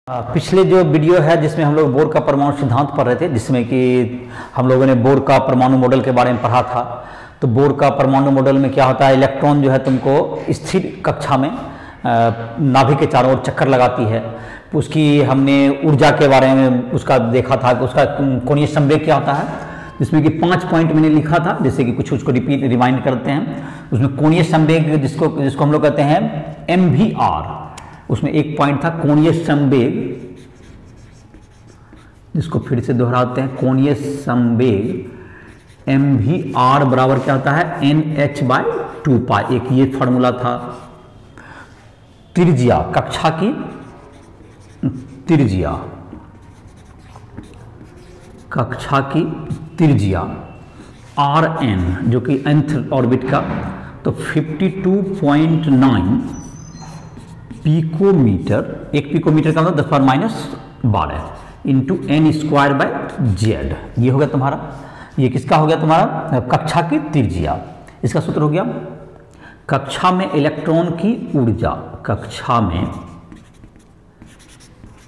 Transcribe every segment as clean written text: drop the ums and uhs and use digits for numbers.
पिछले जो वीडियो है जिसमें हम लोग बोर का परमाणु सिद्धांत पढ़ रहे थे, जिसमें कि हम लोगों ने बोर का परमाणु मॉडल के बारे में पढ़ा था। तो बोर का परमाणु मॉडल में क्या होता है, इलेक्ट्रॉन जो है तुमको स्थिर कक्षा में नाभिक के चारों ओर चक्कर लगाती है। उसकी हमने ऊर्जा के बारे में उसका देखा था कि उसका कोणीय संवेग क्या होता है, जिसमें कि 5 पॉइंट मैंने लिखा था, जैसे कि कुछ उसको रिमाइंड करते हैं। उसमें कोणीय संवेग जिसको हम लोग कहते हैं MVR, उसमें एक पॉइंट था कोणीय संवेग, जिसको फिर से दोहराते हैं। कोणीय संवेग MVR बराबर क्या होता है, NH/2π। एक ये फॉर्मूला था। त्रिज्या, कक्षा की त्रिज्या, कक्षा की त्रिज्या RN, जो कि nth ऑर्बिट का, तो 52.9 पिकोमीटर। एक पिकोमीटर का मतलब 10⁻12 इंटू n²/z। ये हो गया तुम्हारा, ये किसका हो गया तुम्हारा, कक्षा की त्रिज्या। इसका सूत्र हो गया कक्षा में इलेक्ट्रॉन की ऊर्जा, कक्षा में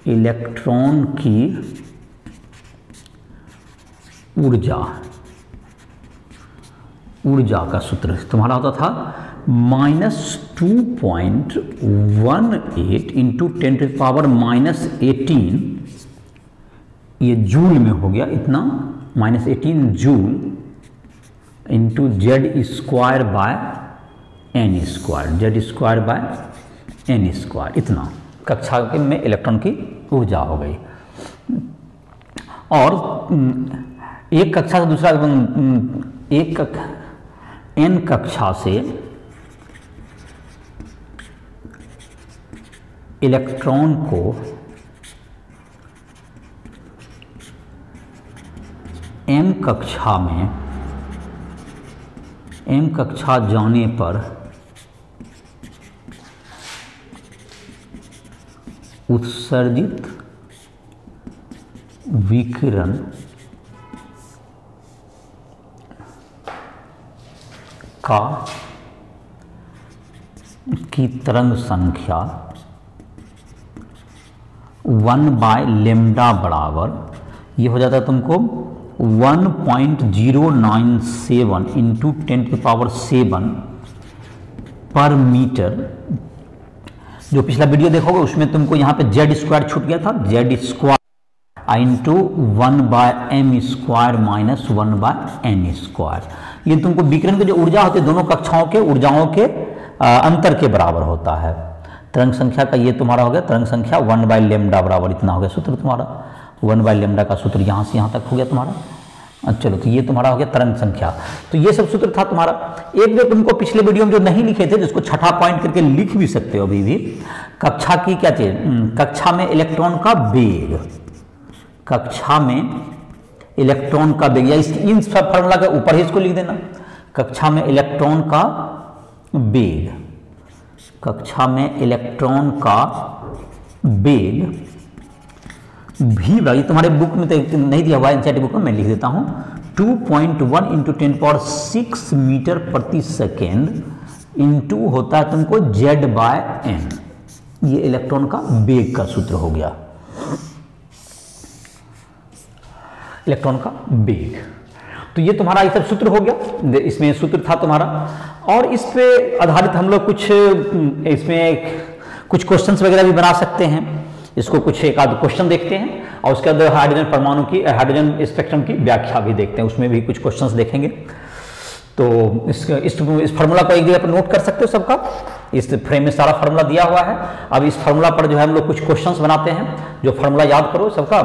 इलेक्ट्रॉन की ऊर्जा का सूत्र तुम्हारा होता था -2.18 इंटू 10⁻−18, ये जूल में हो गया इतना, -18 joule into Z² bye n², Z²/n², इतना कक्षा में इलेक्ट्रॉन की ऊर्जा हो गई। और एक कक्षा से दूसरा, n कक्षा से इलेक्ट्रॉन को m कक्षा जाने पर उत्सर्जित विकिरण की तरंग संख्या 1/λ बराबर, ये हो जाता है तुमको 1.097 इंटू 10⁷ पर मीटर। जो पिछला वीडियो देखोगे उसमें तुमको यहाँ पे Z² छूट गया था, Z² into 1/m² minus 1/n²। ये तुमको विकिरण की जो ऊर्जा होती है दोनों कक्षाओं के ऊर्जाओं के अंतर के बराबर होता है। तरंग संख्या का ये तुम्हारा हो गया, तरंग संख्या 1/λ बराबर इतना हो गया सूत्र तुम्हारा। 1/λ का सूत्र यहाँ से यहाँ तक हो गया तुम्हारा। चलो, तो ये तुम्हारा हो गया तरंग संख्या। तो ये सब सूत्र था तुम्हारा। एक जो तुमको पिछले वीडियो में जो नहीं लिखे थे, जिसको छठा पॉइंट करके लिख भी सकते हो अभी भी, कक्षा की क्या चीज, कक्षा में इलेक्ट्रॉन का वेग, कक्षा में इलेक्ट्रॉन का वेग, या इन सब फॉर्मूला के ऊपर ही इसको लिख देना। कक्षा में इलेक्ट्रॉन का वेग, कक्षा में इलेक्ट्रॉन का वेग भी, भाई तुम्हारे बुक में तो नहीं दिया हुआ है, एनसीईआरटी बुक में मैं लिख देता हूं, 2.1 इंटू 10⁶ मीटर प्रति सेकेंड इंटू होता है तुमको Z/n। ये इलेक्ट्रॉन का वेग का सूत्र हो गया, इलेक्ट्रॉन का वेग। तो ये तुम्हारा ये सब सूत्र हो गया, इसमें सूत्र था तुम्हारा। और इस पे आधारित हम लोग कुछ इसमें कुछ क्वेश्चंस वगैरह भी बना सकते हैं। इसको कुछ एक आध क्वेश्चन देखते हैं और उसके बाद हाइड्रोजन परमाणु की, हाइड्रोजन स्पेक्ट्रम की व्याख्या भी देखते हैं, उसमें भी कुछ क्वेश्चंस देखेंगे। तो इस फार्मूला को एक जगह पर नोट कर सकते हो सबका, इस फ्रेम में सारा फार्मूला दिया हुआ है। अब इस फार्मूला पर जो है हम लोग कुछ क्वेश्चंस बनाते हैं, जो फार्मूला याद करो सबका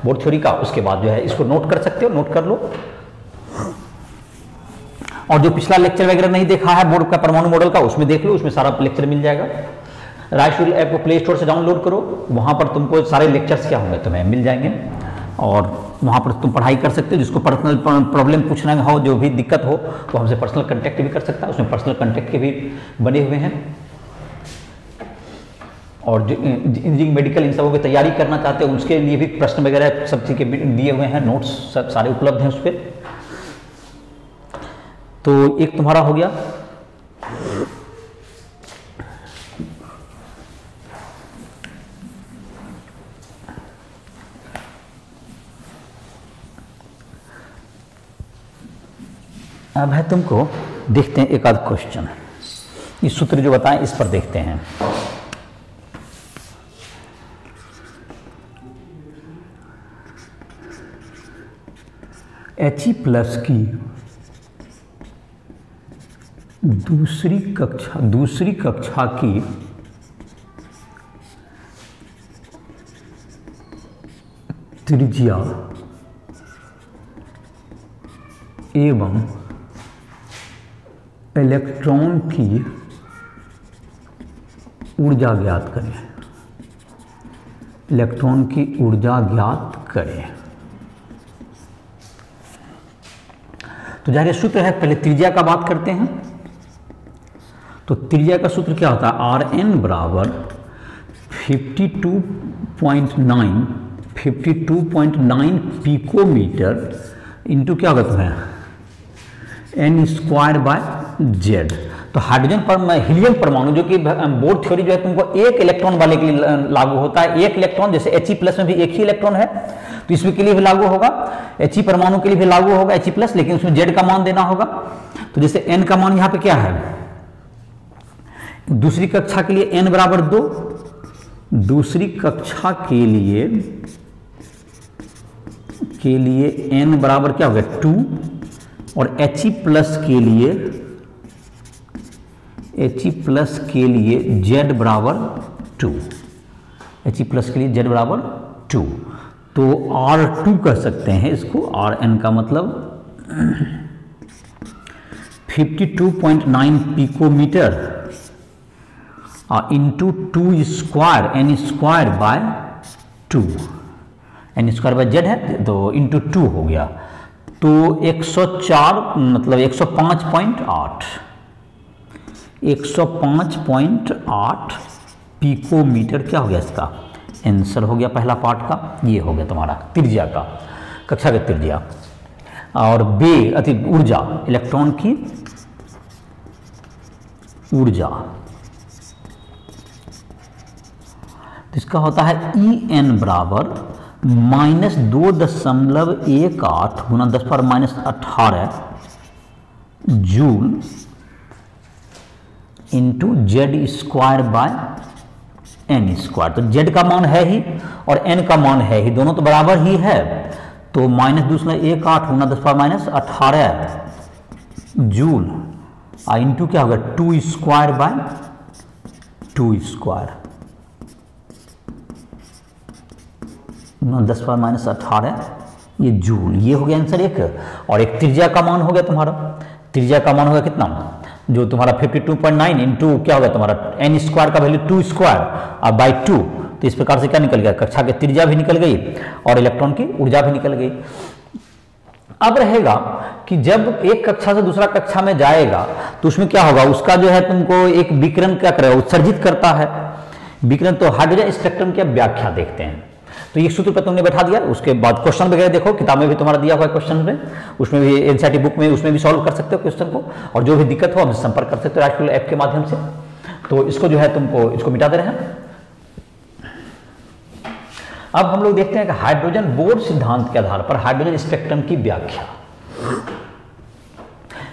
बोर्ड थ्योरी का, उसके बाद जो है इसको नोट कर सकते हो, नोट कर लो। और जो पिछला लेक्चर वगैरह नहीं देखा है बोर्ड का परमाणु मॉडल का, उसमें देख लो, उसमें सारा लेक्चर मिल जाएगा। राइटशूल ऐप को प्ले स्टोर से डाउनलोड करो, वहां पर तुमको सारे लेक्चर्स क्या होंगे तुम्हें मिल जाएंगे, और वहां पर तुम पढ़ाई कर सकते हो। जिसको पर्सनल प्रॉब्लम पूछना हो, जो भी दिक्कत हो, तो हमसे पर्सनल कांटेक्ट भी कर सकता है, उसमें पर्सनल कांटेक्ट के भी बने हुए हैं। और जो इंजीनियरिंग मेडिकल इन सबों की तैयारी करना चाहते हो, उसके लिए भी प्रश्न वगैरह सब चीज़ के दिए हुए हैं, नोट्स सब सारे उपलब्ध हैं उस पर। तो एक तुम्हारा हो गया अब है तुमको देखते हैं एक आध क्वेश्चन, इस सूत्र जो बताएं इस पर देखते हैं। He+ की दूसरी कक्षा की त्रिज्या एवं इलेक्ट्रॉन की ऊर्जा ज्ञात करें। इलेक्ट्रॉन की ऊर्जा ज्ञात करें। तो जाहिर सूत्र है, पहले त्रिज्या का बात करते हैं। तो त्रिज्या का सूत्र क्या होता है? Rn बराबर 52.9 पिकोमीटर इंटू क्या होगा तुम्हें n²/z। तो हाइड्रोजन पर हीलियम परमाणु जो कि बोर थ्योरी जो है तुमको एक इलेक्ट्रॉन वाले के लिए लागू होता है। एक इलेक्ट्रॉन, जैसे He+ में भी एक ही इलेक्ट्रॉन है तो इसमें के लिए भी लागू होगा, He परमाणु के लिए भी लागू होगा He+, लेकिन उसमें z का मान देना होगा। तो जैसे n का मान यहाँ पे क्या है, दूसरी कक्षा के लिए n बराबर 2, दूसरी कक्षा के लिए n बराबर क्या हो गया 2, और He+ के लिए z बराबर 2, He+ के लिए z बराबर 2। तो R2 कह सकते हैं इसको। Rn का मतलब 52.9 पिकोमीटर इंटू 2² n²/2, n²/z है तो इंटू 2 हो गया। तो 104 मतलब 105.8 पिकोमीटर क्या हो गया इसका आंसर हो गया पहला पार्ट का। ये हो गया तुम्हारा त्रिज्या का, कक्षा का त्रिज्या। और ऊर्जा, इलेक्ट्रॉन की ऊर्जा, इसका होता है En बराबर -2.18 गुना 10⁻18 जूल इंटू z²/n²। तो z का मान है ही और n का मान है ही, दोनों तो बराबर ही है। तो -2.18 गुना 10⁻18 जूल इंटू क्या होगा 2² 10⁻18 ये जूल, ये हो गया आंसर एक। और एक त्रिज्या का मान हो गया तुम्हारा, त्रिज्या का मान होगा कितना, जो तुम्हारा 52.9 इंटू क्या होगा तुम्हारा n² का वैल्यू 2² और बाई 2। तो इस प्रकार से क्या निकल गया, कक्षा की त्रिज्या भी निकल गई और इलेक्ट्रॉन की ऊर्जा भी निकल गई। अब रहेगा कि जब एक कक्षा से दूसरा कक्षा में जाएगा तो उसमें क्या होगा, उसका जो है तुमको एक विकिरण क्या करेगा, उत्सर्जित करता है विकिरण। तो हाइड्रोजन स्पेक्ट्रम की व्याख्या देखते हैं। तो ये सूत्र पर तुमने बैठा दिया, उसके बाद क्वेश्चन वगैरह देखो, किताब में भी तुम्हारा दिया हुआ है क्वेश्चन में, उसमें भी एनसीईआरटी बुक में उसमें भी सॉल्व कर सकते हो क्वेश्चन को। और जो भी दिक्कत हो हमसे संपर्क कर सकते हो राइट ऐप के माध्यम से। तो इसको जो है तुमको इसको मिटा दे रहे हैं। अब हम लोग देखते हैं कि हाइड्रोजन बोर सिद्धांत के आधार पर हाइड्रोजन स्पेक्ट्रम की व्याख्या।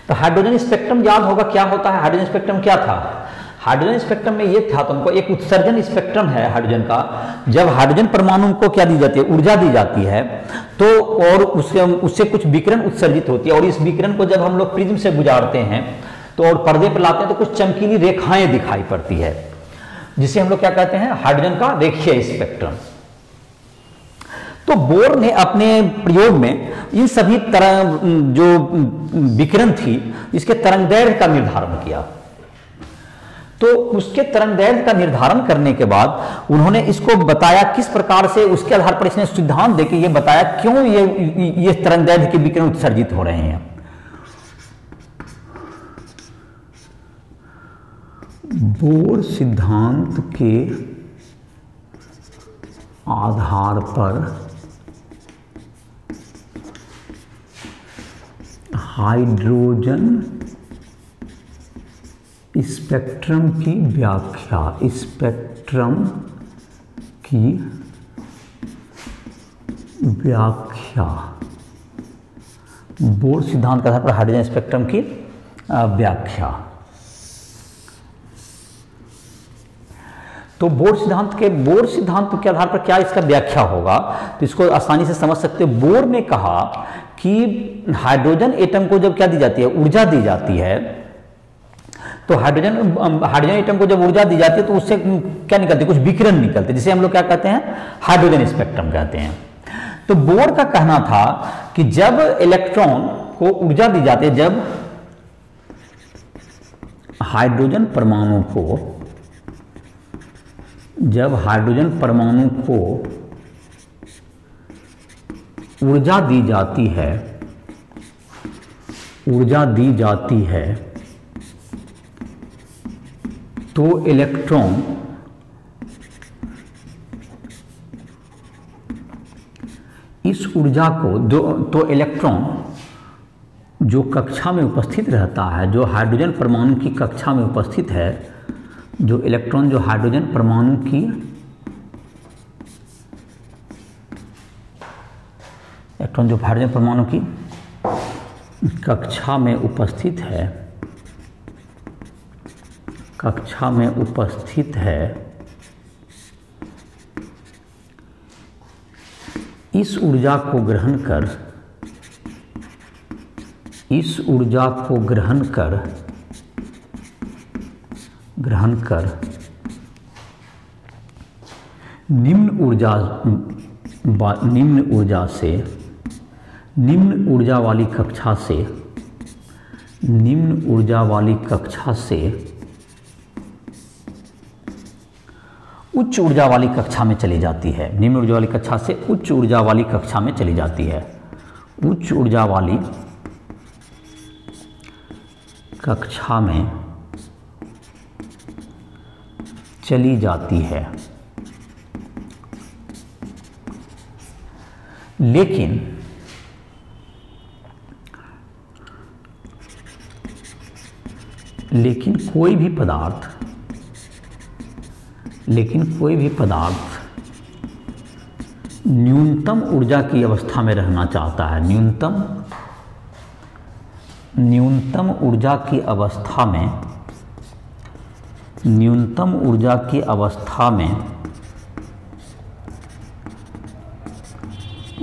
तो हाइड्रोजन स्पेक्ट्रम याद होगा क्या होता है। हाइड्रोजन स्पेक्ट्रम क्या था, हाइड्रोजन स्पेक्ट्रम में ये था तुमको, एक उत्सर्जन स्पेक्ट्रम है हाइड्रोजन का। जब हाइड्रोजन परमाणु को क्या दी जाती है, ऊर्जा दी जाती है, तो और उससे कुछ विकिरण उत्सर्जित होती है। और इस विकिरण को जब हम लोग प्रिज्म से गुजारते हैं तो और पर्दे पर लाते हैं तो कुछ चमकीली रेखाएं दिखाई पड़ती है, जिसे हम लोग क्या कहते हैं, हाइड्रोजन का रेखीय स्पेक्ट्रम। तो बोर ने अपने प्रयोग में इन सभी तरह जो विकिरण थी इसके तरंगदैर्घ्य का निर्धारण किया। तो उसके तरंगदैर्घ्य का निर्धारण करने के बाद उन्होंने इसको बताया किस प्रकार से, उसके आधार पर इसने सिद्धांत देके ये बताया क्यों ये तरंगदैर्घ्य के विकिरण उत्सर्जित हो रहे हैं। बोर सिद्धांत के आधार पर हाइड्रोजन स्पेक्ट्रम की व्याख्या, स्पेक्ट्रम की व्याख्या बोर सिद्धांत के आधार पर हाइड्रोजन स्पेक्ट्रम की व्याख्या। तो बोर सिद्धांत के आधार पर क्या इसका व्याख्या होगा, तो इसको आसानी से समझ सकते हैं। बोर ने कहा कि हाइड्रोजन एटम को जब क्या दी जाती है, ऊर्जा दी जाती है, तो हाइड्रोजन एटम को जब ऊर्जा दी जाती है तो उससे क्या निकलते, कुछ विकिरण निकलते, जिसे हम लोग क्या कहते हैं, हाइड्रोजन स्पेक्ट्रम कहते हैं। तो बोर का कहना था कि जब इलेक्ट्रॉन को ऊर्जा दी जाती है, जब हाइड्रोजन परमाणु को ऊर्जा दी जाती है तो इलेक्ट्रॉन इस ऊर्जा को तो इलेक्ट्रॉन जो कक्षा में उपस्थित रहता है, जो हाइड्रोजन परमाणु की कक्षा में उपस्थित है, जो इलेक्ट्रॉन जो हाइड्रोजन परमाणु की कक्षा में उपस्थित है, इस ऊर्जा को ग्रहण कर निम्न ऊर्जा वाली कक्षा से उच्च ऊर्जा वाली कक्षा में चली जाती है। निम्न ऊर्जा वाली कक्षा से उच्च ऊर्जा वाली कक्षा में चली जाती है। उच्च ऊर्जा वाली कक्षा में चली जाती है। लेकिन कोई भी पदार्थ न्यूनतम ऊर्जा की अवस्था में रहना चाहता है। न्यूनतम ऊर्जा की अवस्था में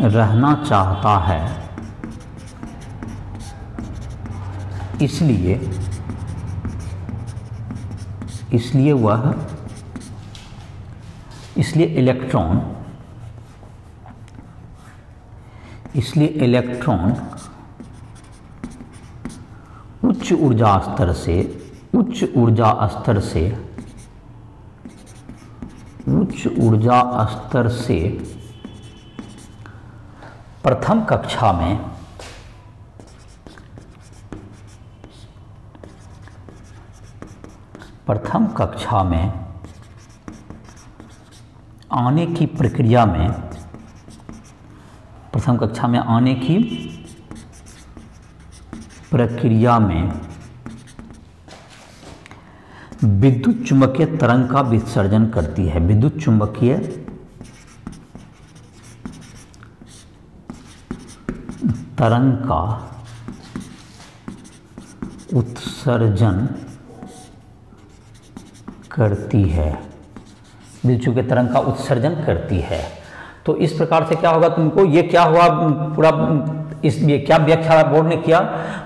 रहना चाहता है। इसलिए इलेक्ट्रॉन उच्च ऊर्जा स्तर से प्रथम कक्षा में आने की प्रक्रिया में विद्युत चुम्बकीय तरंग का विसर्जन करती है। विद्युत चुम्बकीय तरंग का उत्सर्जन करती है। विद्युत चुम्बकीय तरंग का उत्सर्जन करती है। तो इस प्रकार से क्या होगा तुमको, ये क्या हुआ पूरा, इसलिए क्या व्याख्या बोर ने किया।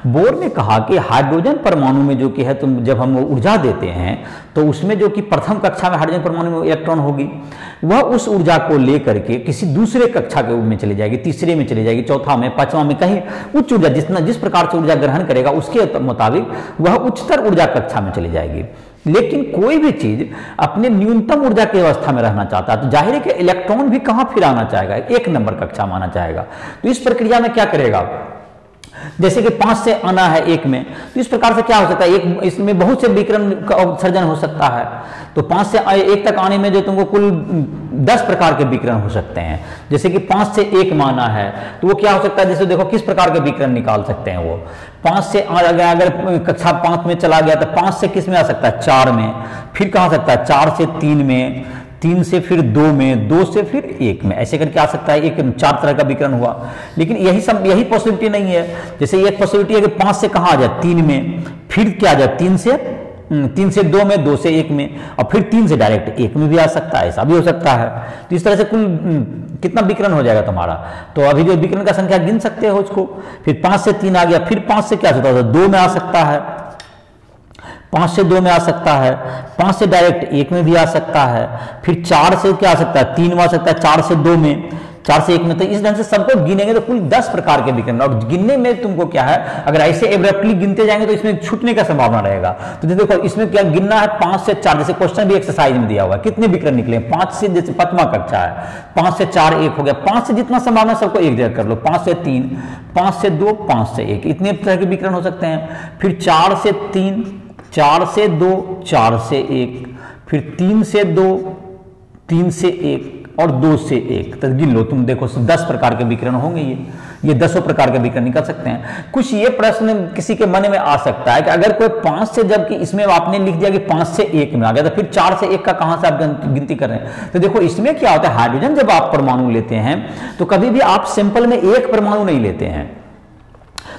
बोर ने कहा कि हाइड्रोजन परमाणु में जो कि है, तुम जब हम ऊर्जा देते हैं तो उसमें जो कि प्रथम कक्षा में हाइड्रोजन परमाणु में इलेक्ट्रॉन होगी, वह उस ऊर्जा को लेकर के किसी दूसरे कक्षा के में चली जाएगी, तीसरे में चली जाएगी, चौथा में, पांचवा में, कहीं उच्च ऊर्जा जिस प्रकार से ऊर्जा ग्रहण करेगा उसके मुताबिक वह उच्चतर ऊर्जा कक्षा में चली जाएगी। लेकिन कोई भी चीज अपने न्यूनतम ऊर्जा की अवस्था में रहना चाहता है तो जाहिर है कि इलेक्ट्रॉन भी कहां फिर आना चाहेगा, एक नंबर कक्षा में आना चाहेगा। तो इस प्रक्रिया में क्या करेगा, जैसे कि 5 से आना है 1 में, तो इस प्रकार से क्या हो सकता है, एक इसमें बहुत से विकिरण का उत्सर्जन हो सकता है। तो 5 से 1 तक आने में जो तुमको कुल 10 प्रकार के विकिरण हो सकते हैं। जैसे कि 5 से 1 में आना है तो वो क्या हो सकता है, जैसे देखो किस प्रकार के विकिरण निकाल सकते हैं वो। 5 से अगर कक्षा 5 में चला गया तो 5 से किस में आ सकता है, 4 में, फिर कहाँ सकता है 4 से 3 में, 3 से फिर 2 में, 2 से फिर 1 में, ऐसे करके आ सकता है। एक 4 तरह का विकर्ण हुआ, लेकिन यही पॉसिबिलिटी नहीं है। जैसे एक पॉसिबिलिटी है कि 5 से कहाँ आ जाए 3 में, फिर क्या आ जाए 3 से 2 में, 2 से 1 में, और फिर 3 से डायरेक्ट 1 में भी आ सकता है, ऐसा भी हो सकता है। तो इस तरह से कुल कितना विकर्ण हो जाएगा तुम्हारा। तो अभी जो विकर्ण का संख्या गिन सकते हो उसको, फिर 5 से 3 आ गया, फिर 5 से क्या हो सकता है 2 में आ सकता है, 5 से 2 में आ सकता है, 5 से डायरेक्ट 1 में भी आ सकता है, फिर 4 से क्या आ सकता है 3 में आ सकता है, 4 से 2 में, 4 से 1 में। तो इस ढंग से सबको गिनेंगे तो कुल 10 प्रकार के विकर्ण। और गिनने में तुमको क्या है, अगर ऐसे एब्रप्टली गिनते जाएंगे तो इसमें छूटने का संभावना रहेगा। तो देखो इसमें क्या गिनना है, 5 से 4, जैसे क्वेश्चन भी एक्सरसाइज में दिया हुआ है, कितने विकर्ण निकले 5 से, जैसे 5वां कक्षा है, 5 से 4 1 हो गया, 5 से जितना संभावना सबको एक जगह कर लो, 5 से 3, 5 से 2, 5 से 1, इतने तरह के विकर्ण हो सकते हैं। फिर 4 से 3, 4 से 2, 4 से 1, फिर 3 से 2, 3 से 1 और 2 से 1, तो गिन लो तुम, देखो 10 प्रकार के विकर्ण होंगे। ये 10 प्रकार के विकर्ण निकल सकते हैं। कुछ ये प्रश्न किसी के मन में आ सकता है कि अगर कोई 5 से, जबकि इसमें आपने लिख दिया कि 5 से 1 में आ गया, तो फिर 4 से 1 का कहां से आप गिनती कर रहे हैं। तो देखो इसमें क्या होता है, हाइड्रोजन जब आप परमाणु लेते हैं तो कभी भी आप सिंपल में एक परमाणु नहीं लेते हैं।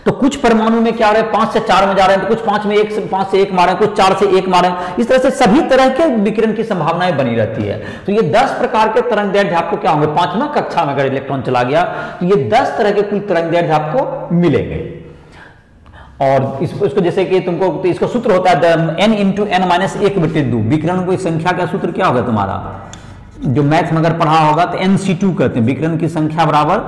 तो कुछ परमाणु में क्या आ रहा है 5 से 4 में जा रहे हैं, तो कुछ 5 से 1 मारे, कुछ 4 से 1 मारे, इस तरह से सभी तरह के विकिरण की संभावनाएं बनी रहती है। तो ये 10 प्रकार के तरंगदैर्घ्य आपको क्या होंगे, 5वां कक्षा में अगर इलेक्ट्रॉन चला गया तो ये 10 तरह के कुल तरंगदैर्घ्य आपको मिलेंगे। और इसको जैसे कि तुमको, तो इसका सूत्र होता है n × n-1/2। विकिरण की संख्या का सूत्र क्या होगा तुम्हारा, जो मैथ में अगर पढ़ा होगा तो nc2 कहते हैं, विकिरण की संख्या बराबर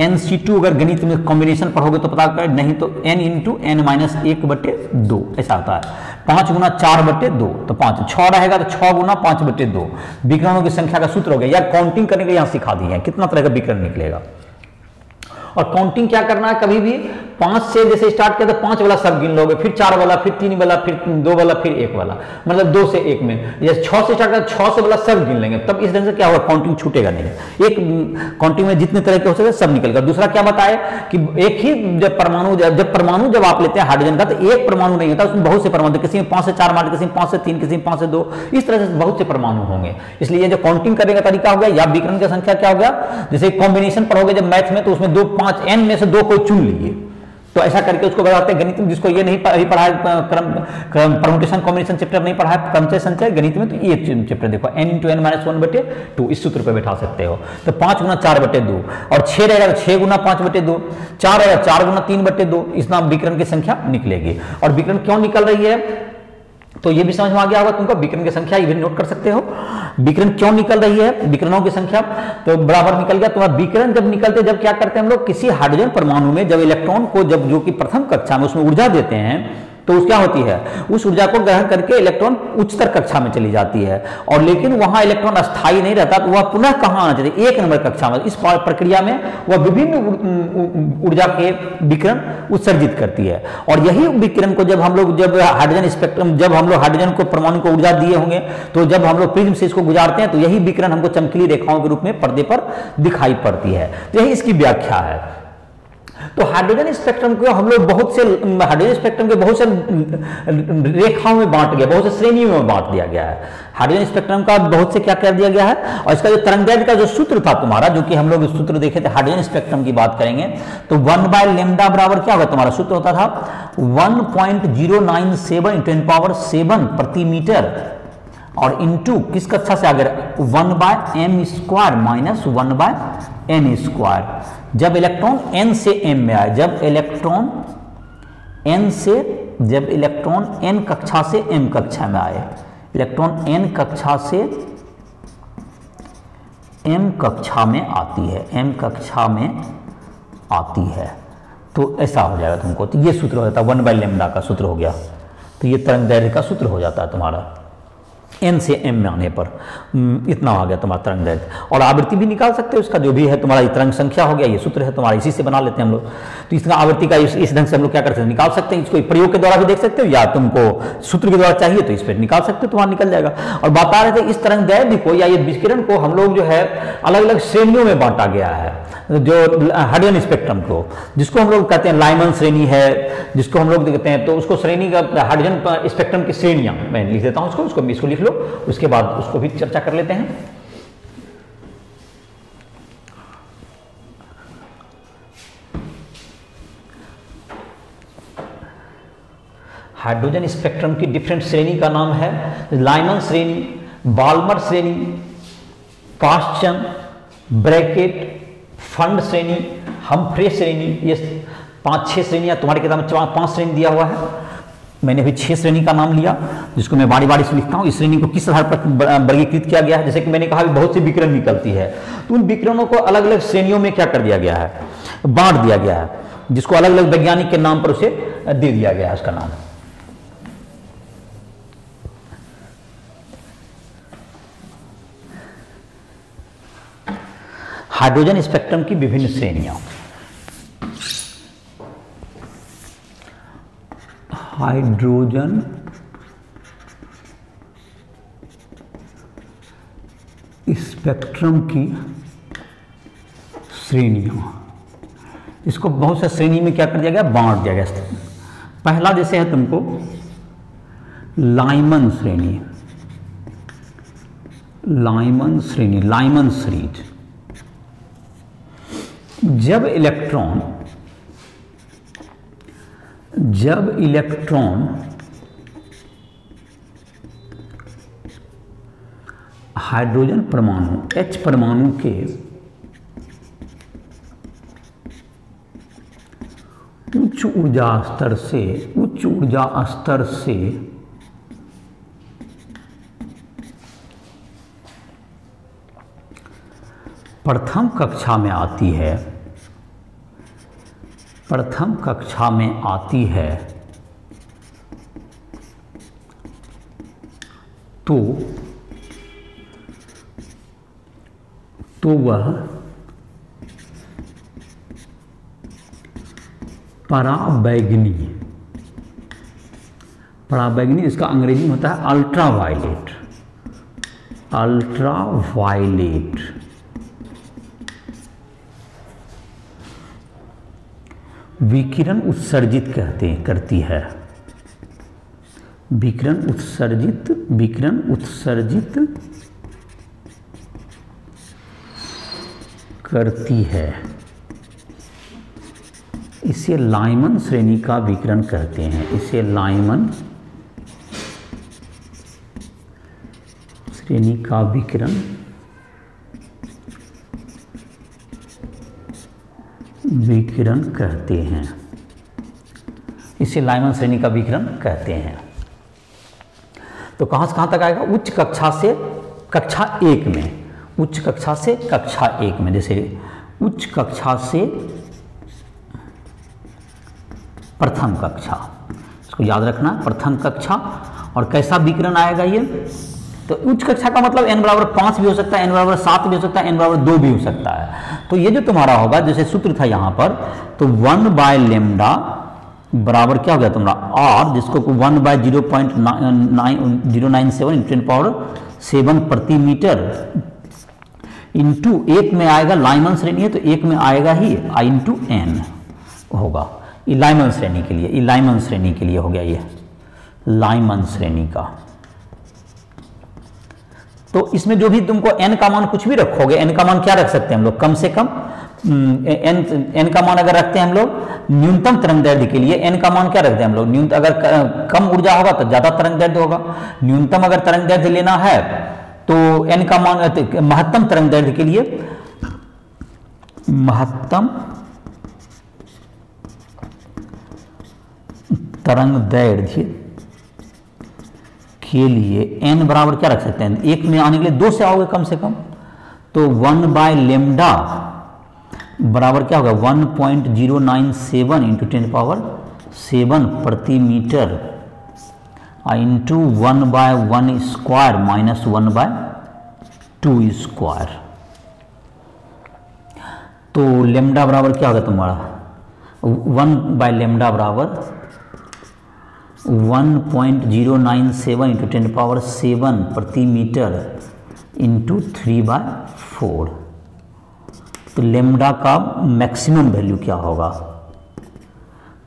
nc2। अगर गणित में कॉम्बिनेशन पढ़ोगे तो पता कर, नहीं तो n × n-1/2 ऐसा होता है। 5 × 4/2 तो 5, 6 रहेगा तो 6 × 5/2 विकरणों की संख्या का सूत्र हो गया। या काउंटिंग करने के यहाँ सिखा दिए हैं कितना तरह का विकर्ण निकलेगा। और काउंटिंग क्या करना है, कभी भी 5 से जैसे स्टार्ट किया तो 5 वाला सब गिन लोगे, फिर 4 वाला, फिर 3 वाला, फिर 2 वाला, फिर 1 वाला, मतलब 2 से 1 में। जैसे 6 से स्टार्ट किया 6 से वाला सब गिन लेंगे, तब इस ढंग से क्या होगा, काउंटिंग छूटेगा नहीं। एक काउंटिंग में जितने तरह के हो सकते सब निकलेगा। दूसरा क्या बताए कि एक ही जब परमाणु जब आप लेते हैं हाइड्रोजन का, तो एक परमाणु नहीं होता, उसमें बहुत से परमाणु, किसी में 5 से 4 मारते, किसी में 5 से 3, किसी में 5 से 2, इस तरह से बहुत से परमाणु होंगे। इसलिए ये जो काउंटिंग करने का तरीका हो गया, या विकर्ण की संख्या क्या हो गया, जैसे कॉम्बिनेशन पढ़ोगे जब मैथ में, तो उसमें 2 5 n में से 2 को चुन लीजिए, तो ऐसा करके उसको बताते हैं गणित में। जिसको ये नहीं पढ़ा है, परम्यूटेशन कॉम्बिनेशन चैप्टर नहीं पढ़ा है, क्रमचय संचय गणित में, तो ये चैप्टर देखो n × n-1/2 इस सूत्र पे बैठा सकते हो। तो 5 × 4/2 और 6 रहेगा तो 6 × 5/2, 4 रहेगा 4 × 3/2, इस नाम विकर्ण की संख्या निकलेगी। और विकर्ण क्यों निकल रही है तो ये भी समझ में आ गया होगा तुमको, विकर्ण की संख्या ये भी नोट कर सकते हो। विकर्ण क्यों निकल रही है, विकरणों की संख्या तो बराबर निकल गया तुम्हारा। विकर्ण जब निकलते, जब क्या करते हैं हम लोग, किसी हाइड्रोजन परमाणु में जब इलेक्ट्रॉन को, जब जो कि प्रथम कक्षा में उसमें ऊर्जा देते हैं, तो उस क्या होती है, उस ऊर्जा को ग्रहण करके इलेक्ट्रॉन उच्चतर कक्षा में चली जाती है। और लेकिन वहां इलेक्ट्रॉन अस्थायी नहीं रहता, तो वह पुनः कहां आना चाहिए, 1 नंबर कक्षा में। इस प्रक्रिया में वह विभिन्न ऊर्जा के विकिरण उत्सर्जित करती है। और यही विकिरण को जब हम लोग, जब हाइड्रोजन स्पेक्ट्रम, जब हम लोग हाइड्रोजन को परमाणु को ऊर्जा दिए होंगे, तो जब हम लोग प्रिज्म से इसको गुजारते हैं, तो यही विकिरण हमको चमकीली रेखाओं के रूप में पर्दे पर दिखाई पड़ती है। तो यही इसकी व्याख्या है। तो हाइड्रोजन स्पेक्ट्रम को हम लोग बहुत से, हाइड्रोजन स्पेक्ट्रम के बहुत से रेखाओं में बांट गया, बहुत से श्रेणियों में बांट दिया गया है। हाइड्रोजन स्पेक्ट्रम का बहुत से क्या कर दिया गया है। और इसका जो तरंगदैर्घ्य का जो सूत्र था तुम्हारा, जो कि हम लोग सूत्र देखे थे हाइड्रोजन स्पेक्ट्रम की बात करेंगे, तो 1/λ बराबर क्या होगा तुम्हारा, सूत्र होता था 1.097 × 10⁻⁷ प्रति मीटर, और इनटू किस कक्षा से आ गया, 1/m² - 1/n²। जब इलेक्ट्रॉन n से m में आए, जब इलेक्ट्रॉन n कक्षा से m कक्षा में आए, इलेक्ट्रॉन n कक्षा से m कक्षा में आती है, m कक्षा में आती है, तो ऐसा हो जाएगा तुमको। तो ये सूत्र हो जाता है 1/λ का सूत्र हो गया। तो ये तरंगदैर्घ्य का सूत्र हो जाता है तुम्हारा n से m में आने पर। इतना आ गया तुम्हारा तरंगदैर्घ्य। और आवृत्ति भी निकाल सकते हो उसका, जो भी है तुम्हारा तरंग संख्या हो गया, ये सूत्र है तुम्हारा, इसी से बना लेते हैं हम लोग। तो इसका आवृत्ति का इस ढंग से हम लोग क्या कर सकते हैं, निकाल सकते हैं। इसको प्रयोग के द्वारा भी देख सकते हो, या तुमको सूत्र के द्वारा चाहिए तो इस पर निकाल सकते हो, तुम्हारा निकल जाएगा। और बता रहे थे इस तरंगदैर्घ्य को, या ये विकिरण को हम लोग जो है अलग अलग श्रेणियों में बांटा गया है। जो हाइड्रोजन स्पेक्ट्रम को, जिसको हम लोग कहते हैं लाइमन श्रेणी है, जिसको हम लोग कहते हैं, तो उसको श्रेणी का हाइड्रोजन स्पेक्ट्रम की श्रेणियां, मैं लिख देता हूं उसको इसको लिख लो लो, उसके बाद उसको भी चर्चा कर लेते हैं। हाइड्रोजन स्पेक्ट्रम की डिफरेंट श्रेणी का नाम है लाइमन श्रेणी, बाल्मर श्रेणी, कास्चन, ब्रैकेट, फंड श्रेणी, हम्फ्रे श्रेणी। ये 5-6 श्रेणियां तुम्हारी किताब में 5 श्रेणी दिया हुआ है, मैंने भी 6 श्रेणी का नाम लिया, जिसको मैं बारी बारी से लिखता हूँ। इस श्रेणी को किस आधार पर वर्गीकृत किया गया है, जैसे कि मैंने कहा बहुत सी विकिरण निकलती है, तो उन विकिरणों को अलग अलग श्रेणियों में क्या कर दिया गया है, बांट दिया गया है, जिसको अलग अलग वैज्ञानिक के नाम पर उसे दे दिया गया है उसका नाम। हाइड्रोजन स्पेक्ट्रम की विभिन्न श्रेणियां। हाइड्रोजन स्पेक्ट्रम की श्रेणियां, इसको बहुत से श्रेणी में क्या कर दिया गया, बांट दिया गया। पहला जैसे है तुमको लाइमन श्रेणी, लाइमन श्रेणी, लाइमन सीरीज। जब इलेक्ट्रॉन हाइड्रोजन परमाणु H परमाणु के उच्च ऊर्जा स्तर से प्रथम कक्षा में आती है, प्रथम कक्षा में आती है, तो वह पराबैंगनी, पराबैंगनी इसका अंग्रेजी में होता है अल्ट्रावायलेट, अल्ट्रावायलेट विकिरण उत्सर्जित करती है, विकिरण उत्सर्जित करती है। इसे लाइमन श्रेणी का विकिरण कहते हैं, इसे लाइमन श्रेणी का विकिरण कहते हैं, इसे लाइमन श्रेणी का विकिरण कहते हैं। तो कहां से कहां तक आएगा, उच्च कक्षा से कक्षा 1 में, उच्च कक्षा से कक्षा 1 में, जैसे उच्च कक्षा से प्रथम कक्षा, इसको याद रखना, प्रथम कक्षा। और कैसा विकिरण आएगा ये, तो उच्च कक्षा का मतलब n बराबर 5 भी हो सकता है, n बराबर 7 भी हो सकता है, n बराबर 2 भी हो सकता है। तो ये जो तुम्हारा होगा, जैसे सूत्र था यहाँ पर, तो 1/λ बराबर क्या हो गया तुम्हारा r, जिसको 1/0.097 × 10⁻7 प्रति मीटर इंटू 1 में आएगा, लाइमन श्रेणी है तो 1 में आएगा ही I × n होगा। ये लाइमन श्रेणी के लिए, ये लाइमन श्रेणी के लिए हो गया, ये लाइमन श्रेणी का। तो इसमें जो भी तुमको n का मान कुछ भी रखोगे, n का मान क्या रख सकते हैं हम लोग, कम से कम n का मान अगर रखते हैं हम लोग न्यूनतम तरंग दैर्ध्य के लिए, n का मान क्या रखते हैं हम लोग, न्यूनतम, अगर कम ऊर्जा होगा तो ज्यादा तरंग दैर्ध्य होगा, न्यूनतम अगर तरंग दैर्ध्य लेना है तो n का मान, महत्तम तरंग दैर्ध्य के लिए, महत्तम तरंग दैर्ध्य के लिए n बराबर क्या रख सकते हैं, 1 में आने के लिए 2 से आओगे कम से कम, तो 1/λ बराबर क्या होगा, 1.097 × 10⁻7 प्रति मीटर इंटू 1/1² माइनस 1/2²। तो लेमडा बराबर क्या होगा तुम्हारा, 1/λ बराबर 1.097 × 10⁻7 प्रति मीटर इंटू 3/4। तो लेमडा का मैक्सिमम वैल्यू क्या होगा,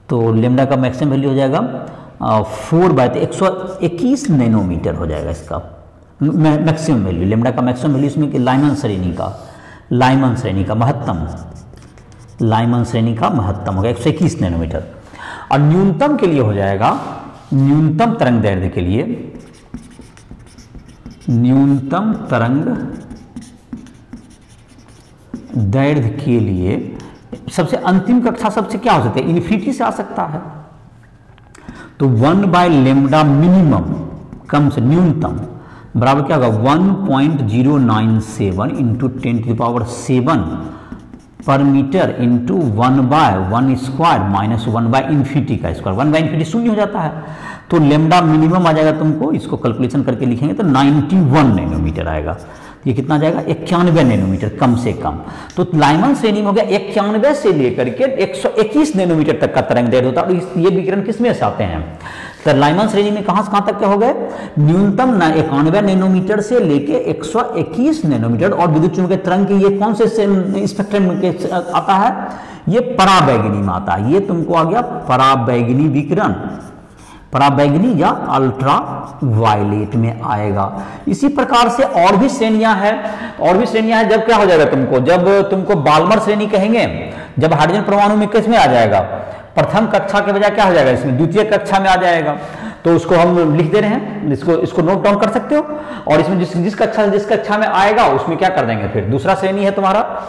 तो लेमडा का मैक्सिमम वैल्यू हो जाएगा 4/121 नैनोमीटर हो जाएगा इसका, मैक्सिमम वैल्यू, लेमडा का मैक्सिमम वैल्यू इसमें कि लाइमन श्रेणी का महत्तम, लाइमन श्रेणी का महत्तम होगा 121 नैनोमीटर। और न्यूनतम के लिए हो जाएगा, न्यूनतम तरंग दैर्ध्य के लिए, न्यूनतम तरंग दैर्ध्य के लिए सबसे अंतिम कक्षा सबसे क्या हो सकता है, इन्फिनिटी से आ सकता है। तो 1/λ मिनिमम, कम से न्यूनतम, बराबर क्या होगा 1.097 इंटू 10⁻7 पर मीटर इंटू 1/1 स्क्वायर माइनस 1/इन्फिनिटी का स्क्वायर, 1/इन्फिनिटी शून्य हो जाता है। तो लेमडा मिनिमम आ जाएगा तुमको, इसको कैलकुलेशन करके लिखेंगे तो 91 नैनोमीटर आएगा। ये कितना आ जाएगा 91 नैनोमीटर कम से कम। तो लाइमन श्रेणी में हो गया 91 से लेकर के 121 नैनोमीटर तक का तरंग दैर्ध्य होता है। और ये विकिरण किसमें से आते हैं, तो लाइमन श्रेणी में कहां से कहां तक के हो गए, न्यूनतम 91 नैनोमीटर से लेके 121 नैनोमीटर। और विद्युत चुम्बकीय तरंग के ये कौन से स्पेक्ट्रम के आता है, ये पराबैंगनी में आता है। ये तुमको आ गया पराबैंगनी विकिरण, पराबैंगनी या अल्ट्रा वायलेट में आएगा। इसी प्रकार से और भी श्रेणियां हैं, जब क्या हो जाएगा तुमको, जब तुमको बाल्मर श्रेणी कहेंगे, जब हाइड्रोजन परमाणु में किस में आ जाएगा, प्रथम कक्षा के बजाय क्या हो जाएगा इसमें द्वितीय कक्षा में आ जाएगा। तो उसको हम लिख दे रहे हैं, इसको नोट डाउन कर सकते हो। और इसमें जिस कक्षा में आएगा उसमें क्या कर देंगे, फिर दूसरा श्रेणी है तुम्हारा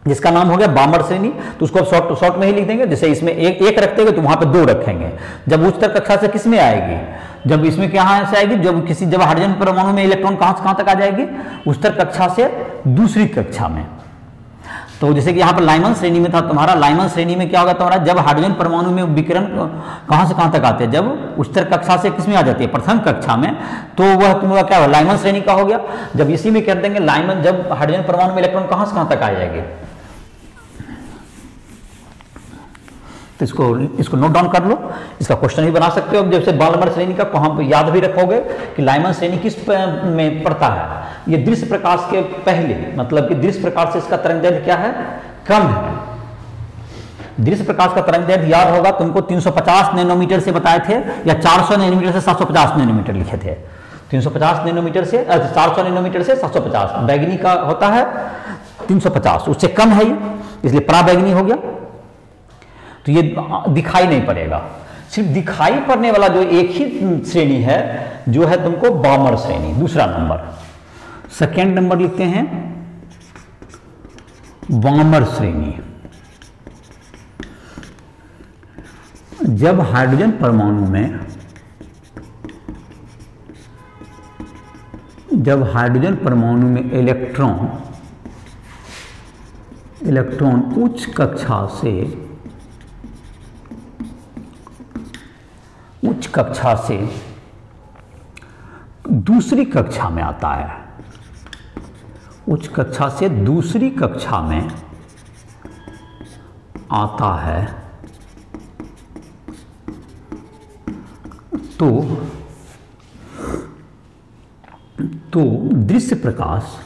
जिसका नाम हो गया बामर श्रेणी, तो उसको अब शॉर्ट में ही लिख देंगे। जैसे इसमें एक रखते हैं तो वहां पे 2 रखेंगे। जब उच्चतर कक्षा से किस में आएगी, जब इसमें कहां से आएगी, जब हाइड्रोजन परमाणु में इलेक्ट्रॉन कहां से कहां तक आ जाएगी, उच्चतर कक्षा से दूसरी कक्षा में। तो जैसे कि यहाँ पर लाइमन श्रेणी में था तुम्हारा, लाइमन श्रेणी में क्या होगा तुम्हारा, जब हाइड्रोजन परमाणु में विकिरण कहां से कहां तक आते हैं, जब उच्चतर कक्षा से किसमें आ जाती है, प्रथम कक्षा में, तो वह तुम्हारा क्या होगा, लाइमन श्रेणी का हो गया। जब इसी में कर देंगे लाइमन, जब हाइड्रोजन परमाणु में इलेक्ट्रॉन कहां से कहां तक आ जाएंगे, तो इसको नोट डाउन कर लो। इसका क्वेश्चन भी बना सकते हो। जैसे बाल्मर श्रेणी का वहां पर याद भी रखोगे कि लाइमन श्रेणी किस में पड़ता है, ये दृश्य प्रकाश के पहले, मतलब कि दृश्य प्रकाश से इसका तरंग दैर्ध्य क्या है, कम है। दृश्य प्रकाश का तरंग दैर्ध्य याद होगा तुमको 350 नैनोमीटर से बताए थे, या 400 नैनोमीटर से 750 नैनोमीटर लिखे थे। 350 नैनोमीटर से 400 नैनोमीटर से 750, बैगनी का होता है 350, उससे कम है ये, इसलिए पराबैंगनी हो गया। तो ये दिखाई नहीं पड़ेगा, सिर्फ दिखाई पड़ने वाला जो एक ही श्रेणी है जो है तुमको बामर श्रेणी, दूसरा नंबर। सेकेंड नंबर लिखते हैं बामर श्रेणी। जब हाइड्रोजन परमाणु में इलेक्ट्रॉन उच्च कक्षा से दूसरी कक्षा में आता है, उच्च कक्षा से दूसरी कक्षा में आता है, तो दृश्य प्रकाश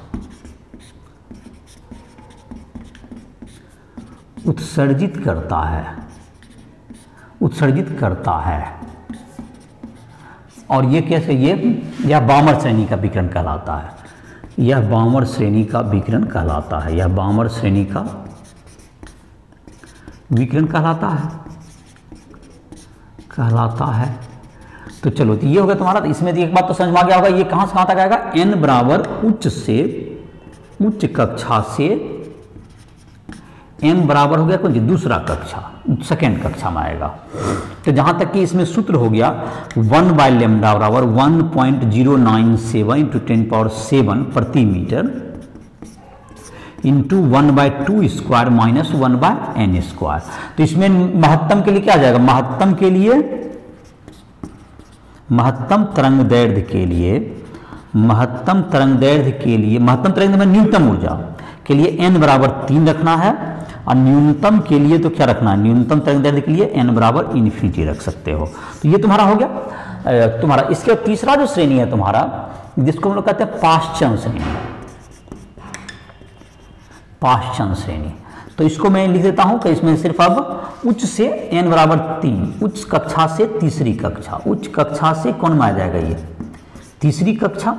उत्सर्जित करता है। और ये कैसे, यह बामर श्रेणी का विकिरण कहलाता है, यह बामर श्रेणी का विकिरण कहलाता है, यह बामर श्रेणी का विकिरण कहलाता है। तो चलो, तो ये हो गया तुम्हारा। तो इसमें एक बात तो समझ में आ गया होगा, ये कहां से कहां तक आएगा, n बराबर उच्च कक्षा से, m बराबर हो गया कौन जी, दूसरा कक्षा, सेकेंड कक्षा में आएगा। तो जहां तक कि इसमें सूत्र हो गया 1/λ बराबर 1.097 इंटू 10⁻7 प्रति metre into 1/2 square minus 1/n square. तो इसमें महत्तम के लिए क्या आ जाएगा, महत्तम तरंग दैर्ध्य में न्यूनतम ऊर्जा के लिए n बराबर 3 रखना है, और न्यूनतम के लिए तो क्या रखना है, न्यूनतम तरंग दैर्ध्य के लिए n बराबर इन्फिनिटी रख सकते हो। तो ये तुम्हारा हो गया तुम्हारा। इसके तीसरा जो श्रेणी है तुम्हारा, जिसको हम लोग कहते हैं पाश्चन श्रेणी। तो इसको मैं लिख देता हूं कि इसमें सिर्फ अब उच्च से n बराबर 3, उच्च कक्षा से तीसरी कक्षा, उच्च कक्षा से कौन में आ जाएगा, ये तीसरी कक्षा,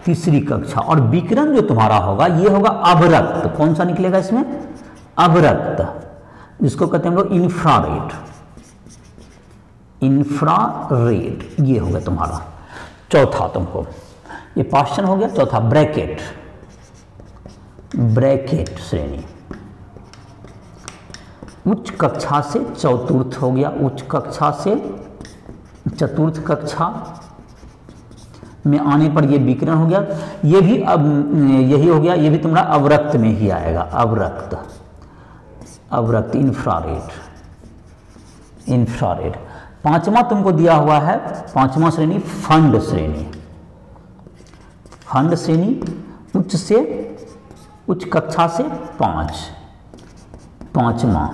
तीसरी कक्षा। और विकिरण जो तुम्हारा होगा ये होगा अवरक्त। कौन सा निकलेगा इसमें? अवरक्त, जिसको कहते हैं हम लोग इंफ्रारेड। इंफ्रारेड ये होगा तुम्हारा चौथा। तुमको ये पाश्चन हो गया। चौथा ब्रैकेट, ब्रैकेट श्रेणी उच्च कक्षा से चतुर्थ हो गया। उच्च कक्षा से चतुर्थ कक्षा में आने पर ये विकिरण हो गया। ये भी अब यही हो गया, ये भी तुम्हारा अवरक्त में ही आएगा। अवरक्त, अवरक्त इंफ्रारेड, इंफ्रारेड। पांचवा तुमको दिया हुआ है, पांचवा श्रेणी फंड श्रेणी। फंड श्रेणी उच्च से, उच्च कक्षा से 5, पांचवा,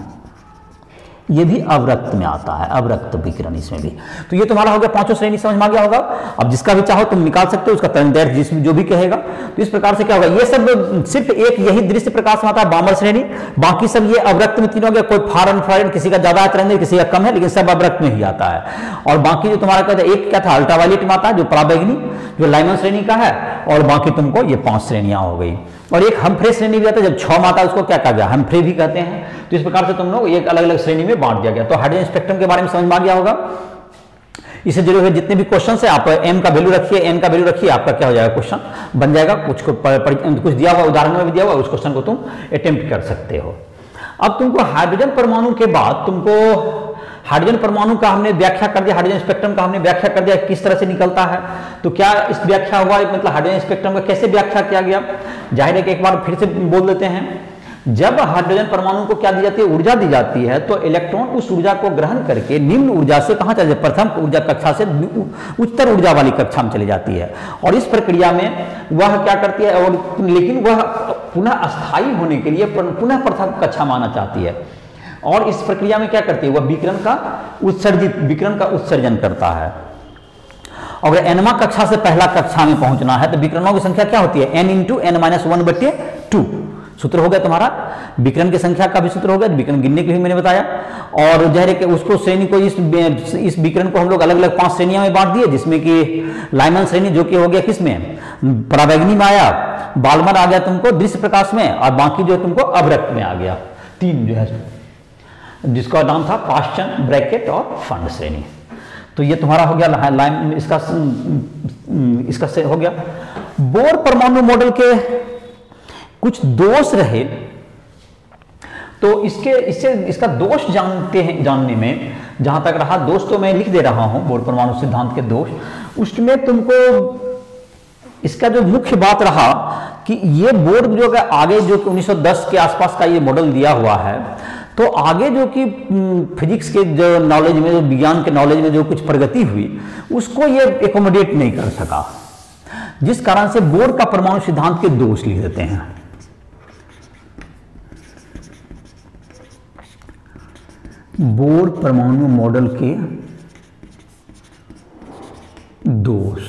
ये भी अवरक्त में आता है। अवरक्त विकिरण इसमें भी। तो ये तुम्हारा हो गया पांचों श्रेणी, समझ में आ गया होगा। अब जिसका भी चाहो तुम निकाल सकते हो उसका तरंगदैर्घ्य, जिसमें जो भी कहेगा। तो इस प्रकार से क्या होगा, ये सब सिर्फ एक यही दृश्य प्रकाश में आता है बामर श्रेणी, बाकी सब ये अवरक्त में तीन हो गया। कोई फार इन्फ्रारेड, किसी का ज्यादा तरंगदैर्घ्य किसी का कम है, लेकिन सब अवरक्त में ही आता है। और बाकी जो तुम्हारा कहते हैं, एक क्या था अल्ट्रावायलेट में आता है जो पराबैंगनी, जो लाइमन श्रेणी का है। और बाकी तुमको ये 5 श्रेणियां हो गई। और एक हमफ्रे श्रेणी भी आता है, जब 6 में आता है उसको क्या कहा गया, हमफ्रे भी कहते हैं। तो इस प्रकार से तुम लोग एक अलग अलग श्रेणी में बांट दिया गया। तो हाइड्रोजन स्पेक्ट्रम के बारे में समझ में आ गया होगा। इससे जुड़े हुए जितने भी क्वेश्चन है, आप एम का वैल्यू रखिए, एन का वैल्यू रखिए, आपका क्या हो जाएगा, क्वेश्चन बन जाएगा। कुछ दिया हुआ उदाहरण में भी दिया हुआ, उस क्वेश्चन को तुम अटेम्प्ट कर सकते हो। अब तुमको हाइड्रोजन परमाणु के बाद तुमको हाइड्रोजन परमाणु का हमने व्याख्या कर दिया, हाइड्रोजन स्पेक्ट्रम का हमने व्याख्या कर दिया किस तरह से निकलता है। तो क्या इस व्याख्या हुआ, मतलब हाइड्रोजन स्पेक्ट्रम का कैसे व्याख्या किया गया। जाहिर है कि एक बार फिर से बोल देते हैं। जब हाइड्रोजन परमाणु को क्या दी जाती है, ऊर्जा दी जाती है, तो इलेक्ट्रॉन उस ऊर्जा को ग्रहण करके निम्न ऊर्जा से कहां चले, प्रथम ऊर्जा कक्षा से उच्चतर ऊर्जा वाली कक्षा में चली जाती है। और इस प्रक्रिया में वह क्या करती है, और लेकिन वह पुनः अस्थायी होने के लिए पुनः प्रथम कक्षा माना चाहती है। और इस प्रक्रिया में क्या करती है, वह विकिरण का उत्सर्जन करता है। अगर nवां कक्षा से पहला कक्षा में पहुंचना है तो विकिरणों की संख्या क्या होती है, n इंटू n-1/2 सूत्र हो गया तुम्हारा। विकिरण की संख्या का भी सूत्र हो गया, विकिरण गिनने के लिए मैंने बताया। और जाहिर है कि उसको श्रेणी को इस विकिरण को हम लोग अलग अलग 5 श्रेणियों में बांट दिए, जिसमें कि लाइमन श्रेणी जो कि हो गया किसमें, पराबैंगनी में आया, बाल्मर आ गया तुमको दृश्य प्रकाश में, और बाकी जो तुमको अवरक्त में आ गया। 3 जो है जिसका नाम था पाश्चन, ब्रैकेट और फंड श्रेणी। तो ये तुम्हारा हो गया लाइन, इसका से हो गया। बोर परमाणु मॉडल के कुछ दोष रहे, तो इसका दोष जानने में जहां तक रहा, दोष तो मैं लिख दे रहा हूं, बोर परमाणु सिद्धांत के दोष। उसमें तुमको इसका जो मुख्य बात रहा कि ये बोर जो आगे जो 1910 के आसपास का ये मॉडल दिया हुआ है, तो आगे जो कि फिजिक्स के जो नॉलेज में, जो विज्ञान के नॉलेज में जो कुछ प्रगति हुई, उसको ये एकोमोडेट नहीं कर सका, जिस कारण से बोर का परमाणु सिद्धांत के दोष लिख देते हैं। बोर परमाणु मॉडल के दोष,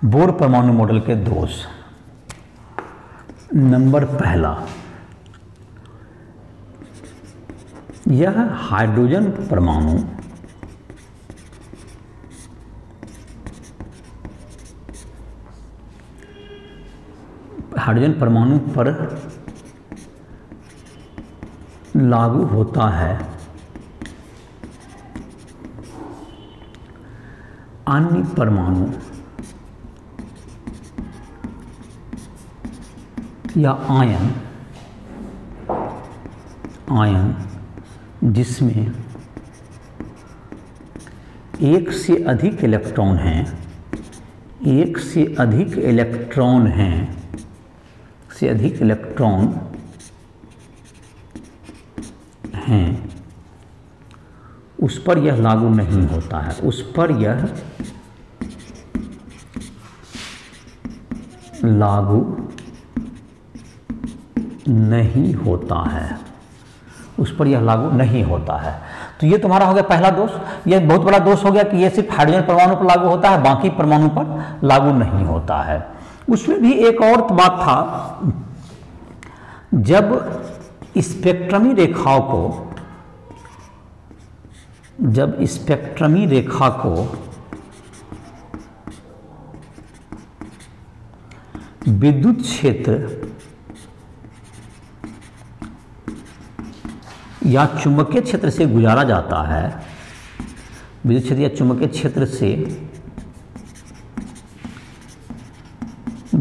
बोर परमाणु मॉडल के दोष। नंबर पहला, यह हाइड्रोजन परमाणु पर लागू होता है अन्य परमाणु या आयन जिसमें एक से अधिक इलेक्ट्रॉन हैं, उस पर यह लागू नहीं होता है, उस पर यह लागू नहीं होता है, उस पर यह लागू नहीं होता है। तो ये तुम्हारा हो गया पहला दोष। यह बहुत बड़ा दोष हो गया कि यह सिर्फ हाइड्रोजन परमाणु पर लागू होता है, बाकी परमाणु पर लागू नहीं होता है। उसमें भी एक और बात था, जब स्पेक्ट्रमी रेखा को विद्युत क्षेत्र या चुंबकीय क्षेत्र से गुजारा जाता है, विद्युत क्षेत्र या चुंबकीय क्षेत्र से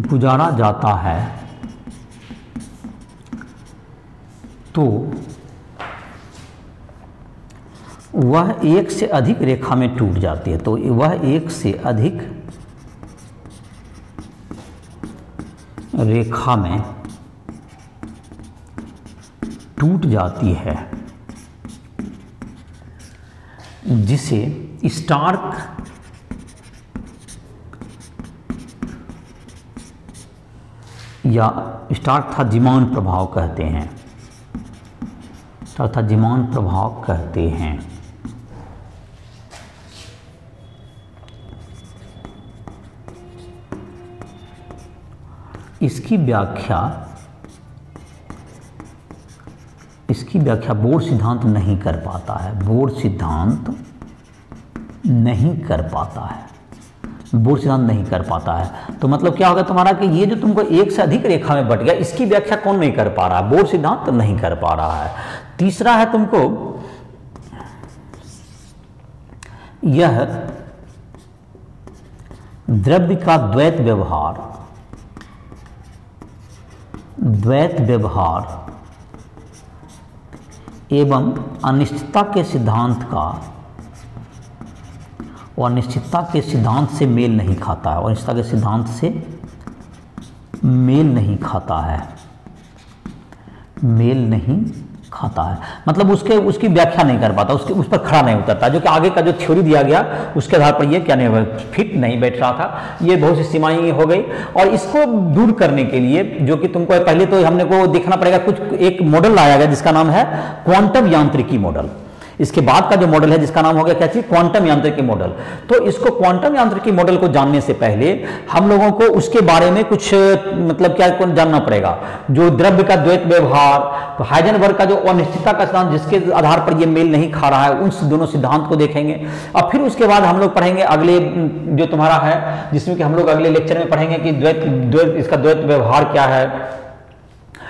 गुजारा जाता है तो वह एक से अधिक रेखा में टूट जाती है। तो वह एक से अधिक रेखा में टूट जाती है, जिसे स्टार्क या स्टार्क था जिमान प्रभाव कहते हैं, स्टार्क था जिमान प्रभाव कहते हैं। इसकी व्याख्या बोर सिद्धांत नहीं कर पाता है, बोर सिद्धांत नहीं कर पाता है, बोर सिद्धांत नहीं कर पाता है। तो मतलब क्या होगा तुम्हारा कि ये जो तुमको एक से अधिक रेखा में बट गया, इसकी व्याख्या कौन नहीं कर पा रहा है? बोर सिद्धांत नहीं कर पा रहा है। तीसरा है तुमको यह द्रव्य का द्वैत व्यवहार एवं अनिश्चितता के सिद्धांत का और अनिश्चितता के सिद्धांत से मेल नहीं खाता है, और अनिश्चितता के सिद्धांत से मेल नहीं खाता है, मेल नहीं खाता है। मतलब उसकी व्याख्या नहीं कर पाता, उस पर खड़ा नहीं उतरता, जो कि आगे का जो थ्योरी दिया गया उसके आधार पर ये क्या नहीं फिट नहीं बैठ रहा था। ये बहुत सी सीमाएं हो गई, और इसको दूर करने के लिए जो कि तुमको पहले तो हमने को देखना पड़ेगा, कुछ एक मॉडल लाया गया जिसका नाम है क्वांटम यांत्रिकी मॉडल। इसके बाद का जो मॉडल है जिसका नाम हो गया क्या चीज? क्वांटम यांत्रिकी मॉडल। तो इसको क्वांटम यांत्रिकी मॉडल को जानने से पहले हम लोगों को उसके बारे में कुछ मतलब क्या जानना पड़ेगा। जो द्रव्य का द्वैत व्यवहार, तो हाइजेनबर्ग का जो अनिश्चितता का सिद्धांत जिसके आधार पर ये मेल नहीं खा रहा है, उन दोनों सिद्धांत को देखेंगे। और फिर उसके बाद हम लोग पढ़ेंगे अगले जो तुम्हारा है, जिसमें कि हम लोग अगले लेक्चर में पढ़ेंगे कि इसका द्वैत व्यवहार क्या है,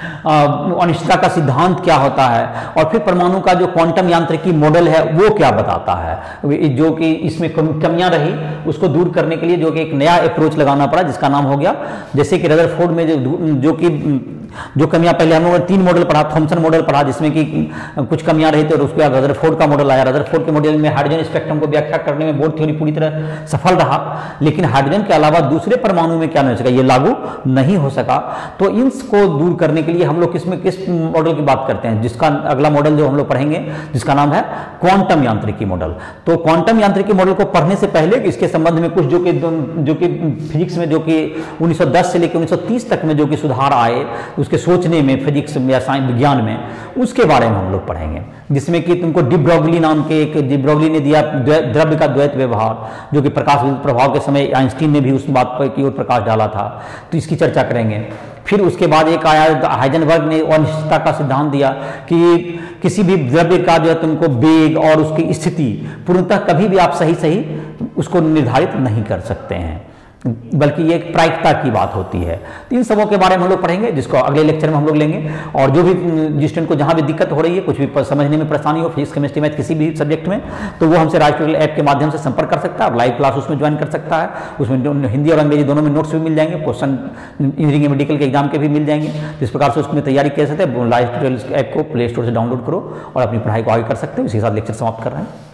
अनिश्चितता का सिद्धांत क्या होता है, और फिर परमाणु का जो क्वांटम यांत्रिकी मॉडल है वो क्या बताता है। जो कि इसमें कमियां रही उसको दूर करने के लिए जो कि एक नया अप्रोच लगाना पड़ा, जिसका नाम हो गया, जैसे कि रदरफोर्ड में जो कमियां पहले हम लोगों ने 3 मॉडल पढ़ा, थॉमसन मॉडल पढ़ा जिसमें कि कुछ कमियां रही थी, और उसके बाद रदरफोर्ड का मॉडल आया। रदरफोर्ड के मॉडल में हाइड्रोजन स्पेक्ट्रम को व्याख्या करने में बोर थ्योरी पूरी तरह सफल रहा, लेकिन हाइड्रोजन के अलावा दूसरे परमाणु में क्या नहीं हो सका, ये लागू नहीं हो सका। तो इनको दूर करने के लिए हम लोग किस मॉडल की बात करते हैं, जिसका अगला मॉडल जो हम लोग पढ़ेंगे जिसका नाम है क्वांटम यांत्रिकी मॉडल। तो क्वांटम यांत्रिकी मॉडल को पढ़ने से पहले इसके संबंध में कुछ जो कि फिजिक्स में जो कि 1910 से लेकर 1930 तक में जो कि सुधार आए उसके सोचने में, फिजिक्स या साइंस विज्ञान में, उसके बारे में हम लोग पढ़ेंगे। जिसमें कि तुमको डी ब्रोगली नाम के एक ब्रोगली ने दिया द्रव्य का द्वैत व्यवहार, जो कि प्रकाश प्रभाव के समय आइंस्टीन ने भी उस बात पर की ओर प्रकाश डाला था, तो इसकी चर्चा करेंगे। फिर उसके बाद एक आया हाइजेनबर्ग ने अनिश्चितता का सिद्धांत दिया कि किसी भी द्रव्य का जो है तुमको वेग और उसकी स्थिति पूर्णतः कभी भी आप सही उसको निर्धारित नहीं कर सकते हैं, बल्कि ये एक प्रायिकता की बात होती है। तो इन सबों के बारे में हम लोग पढ़ेंगे, जिसको अगले लेक्चर में हम लोग लेंगे। और जो भी जिस स्टूडेंट को जहां भी दिक्कत हो रही है, कुछ भी समझने में परेशानी हो, फिजिक्स, केमिस्ट्री, मैथ, किसी भी सब्जेक्ट में, तो वो हमसे राइस ट्यूटोरियल ऐप के माध्यम से संपर्क कर सकता है और लाइव क्लास उसमें ज्वाइन कर सकता है। उसमें हिंदी और अंग्रेजी दोनों में नोट्स भी मिल जाएंगे, क्वेश्चन इंजीनियरिंग मेडिकल के एग्जाम के भी मिल जाएंगे। जिस प्रकार से उसमें तैयारी कर सकते हैं, लाइव ट्यूटोरियल ऐप को प्ले स्टोर से डाउनलोड करो और अपनी पढ़ाई को आगे कर सकते हो। इसी के साथ लेक्चर समाप्त कर रहे हैं।